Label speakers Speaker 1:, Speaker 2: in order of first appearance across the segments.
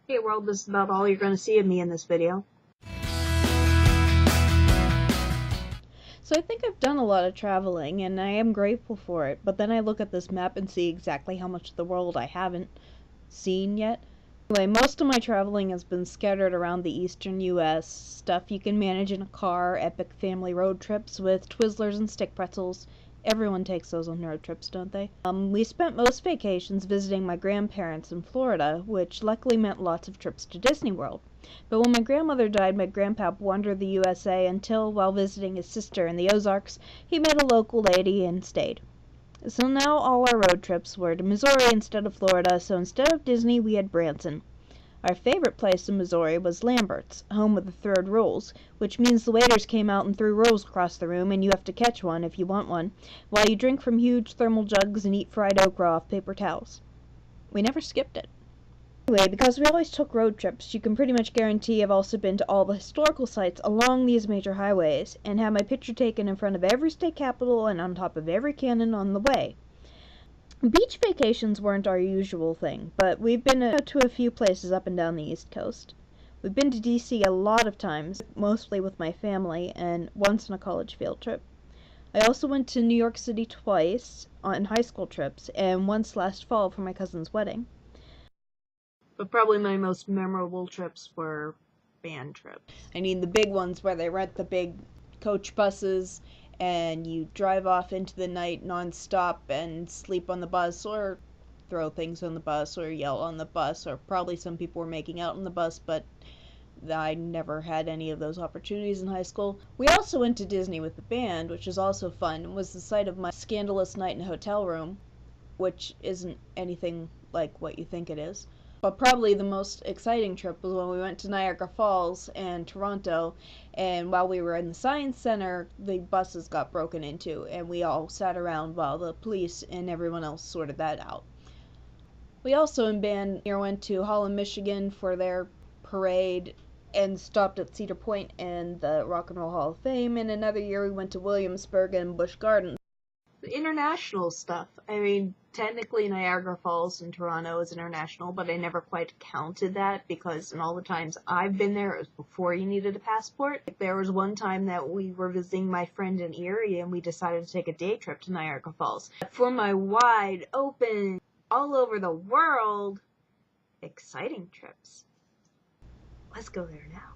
Speaker 1: Hey world, this is about all you're going to see of me in this video.
Speaker 2: So I think I've done a lot of traveling, and I am grateful for it, but then I look at this map and see exactly how much of the world I haven't seen yet. Anyway, most of my traveling has been scattered around the eastern US, stuff you can manage in a car, epic family road trips with Twizzlers and stick pretzels. Everyone takes those on road trips, don't they? We spent most vacations visiting my grandparents in Florida, which luckily meant lots of trips to Disney World. But when my grandmother died, my grandpa wandered the USA until, while visiting his sister in the Ozarks, he met a local lady and stayed. So now all our road trips were to Missouri instead of Florida, so instead of Disney, we had Branson. Our favorite place in Missouri was Lambert's, home of the third rolls, which means the waiters came out and threw rolls across the room, and you have to catch one if you want one, while you drink from huge thermal jugs and eat fried okra off paper towels. We never skipped it. Anyway, because we always took road trips, you can pretty much guarantee I've also been to all the historical sites along these major highways, and had my picture taken in front of every state capitol and on top of every cannon on the way. Beach vacations weren't our usual thing, but we've been to a few places up and down the East Coast. We've been to DC a lot of times, mostly with my family, and once on a college field trip. I also went to New York City twice on high school trips, and once last fall for my cousin's wedding.
Speaker 1: But probably my most memorable trips were band trips.
Speaker 2: I mean, the big ones where they rent the big coach buses and you drive off into the night nonstop and sleep on the bus or throw things on the bus or yell on the bus, or probably some people were making out on the bus, but I never had any of those opportunities in high school. We also went to Disney with the band, which was also fun. It was the site of my scandalous night in a hotel room, which isn't anything like what you think it is. But probably the most exciting trip was when we went to Niagara Falls and Toronto, and while we were in the Science Center, the buses got broken into, and we all sat around while the police and everyone else sorted that out. We also in band went to Holland, Michigan for their parade and stopped at Cedar Point and the Rock and Roll Hall of Fame, and another year we went to Williamsburg and Busch Gardens.
Speaker 1: The international stuff. I mean, technically Niagara Falls in Toronto is international, but I never quite counted that because in all the times I've been there, it was before you needed a passport. There was one time that we were visiting my friend in Erie and we decided to take a day trip to Niagara Falls. For my wide open, all over the world, exciting trips. Let's go there now.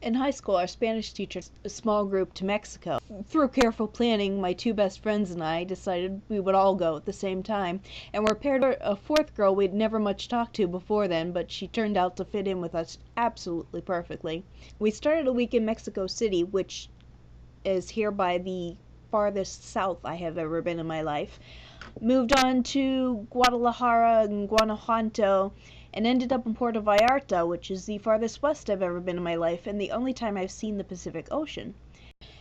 Speaker 2: In high school, our Spanish teacher took a small group to Mexico. Through careful planning, my two best friends and I decided we would all go at the same time, and were paired with a fourth girl we'd never much talked to before then, but she turned out to fit in with us absolutely perfectly. We started a week in Mexico City, which is hereby the farthest south I have ever been in my life. Moved on to Guadalajara and Guanajuato, and ended up in Puerto Vallarta, which is the farthest west I've ever been in my life, and the only time I've seen the Pacific Ocean.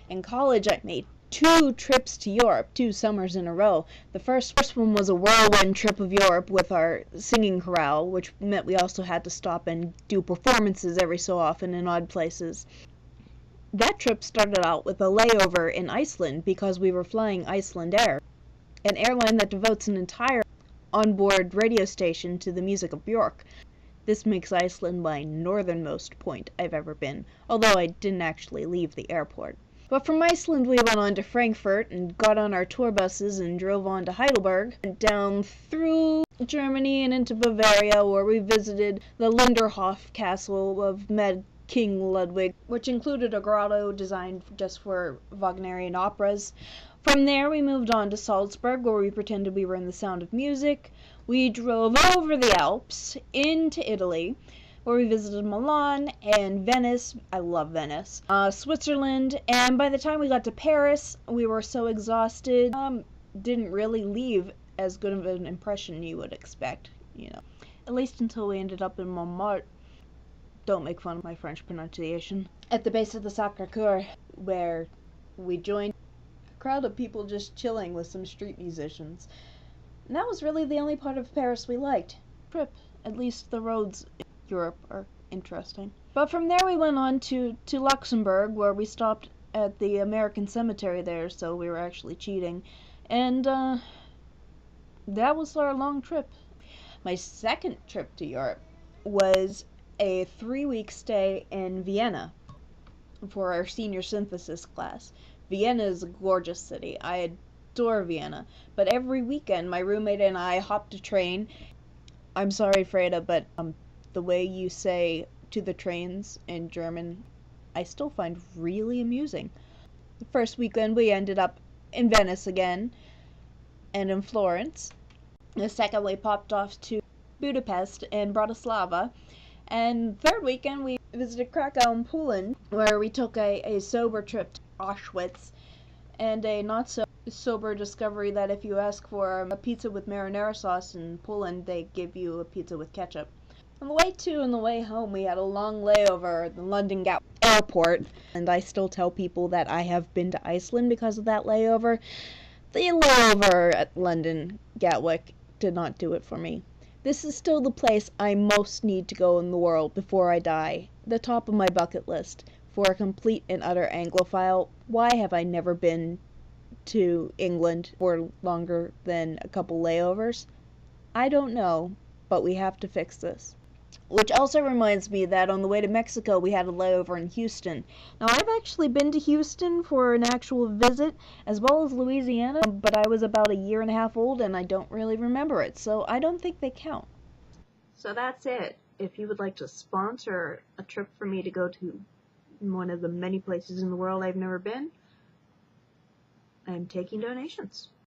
Speaker 2: In college, I made 2 trips to Europe, 2 summers in a row. The first one was a whirlwind trip of Europe with our singing chorale, which meant we also had to stop and do performances every so often in odd places. That trip started out with a layover in Iceland because we were flying Iceland Air, an airline that devotes an entire onboard radio station to the music of Björk. This makes Iceland my northernmost point I've ever been, although I didn't actually leave the airport. But from Iceland we went on to Frankfurt and got on our tour buses and drove on to Heidelberg, and down through Germany and into Bavaria, where we visited the Linderhof Castle of King Ludwig, which included a grotto designed just for Wagnerian operas. From there, we moved on to Salzburg, where we pretended we were in The Sound of Music. We drove over the Alps into Italy, where we visited Milan and Venice. I love Venice. Switzerland, and by the time we got to Paris, we were so exhausted, didn't really leave as good of an impression you would expect, At least until we ended up in Montmartre. Don't make fun of my French pronunciation. At the base of the Sacré-Cœur, where we joined crowd of people just chilling with some street musicians. And that was really the only part of Paris we liked. Trip. At least the roads in Europe are interesting. But from there we went on to Luxembourg, where we stopped at the American cemetery there, so we were actually cheating. And that was our long trip. My second trip to Europe was a 3-week stay in Vienna for our senior synthesis class. Vienna is a gorgeous city. I adore Vienna. But every weekend, my roommate and I hopped a train. I'm sorry, Freda, but the way you say to the trains in German, I still find really amusing. The first weekend, we ended up in Venice again and in Florence. The second, we popped off to Budapest and Bratislava. And third weekend, we visited Krakow in Poland, where we took a sober trip to Auschwitz, and a not so sober discovery that if you ask for a pizza with marinara sauce in Poland, they give you a pizza with ketchup. On the way to and the way home, we had a long layover at the London Gatwick Airport, and I still tell people that I have been to Iceland because of that layover. The layover at London Gatwick did not do it for me. This is still the place I most need to go in the world before I die. The top of my bucket list. For a complete and utter Anglophile, why have I never been to England for longer than a couple layovers? I don't know, but we have to fix this. Which also reminds me that on the way to Mexico, we had a layover in Houston. Now, I've actually been to Houston for an actual visit, as well as Louisiana, but I was about a year and a half old, and I don't really remember it, so I don't think they count.
Speaker 1: So that's it. If you would like to sponsor a trip for me to go to one of the many places in the world I've never been, I'm taking donations.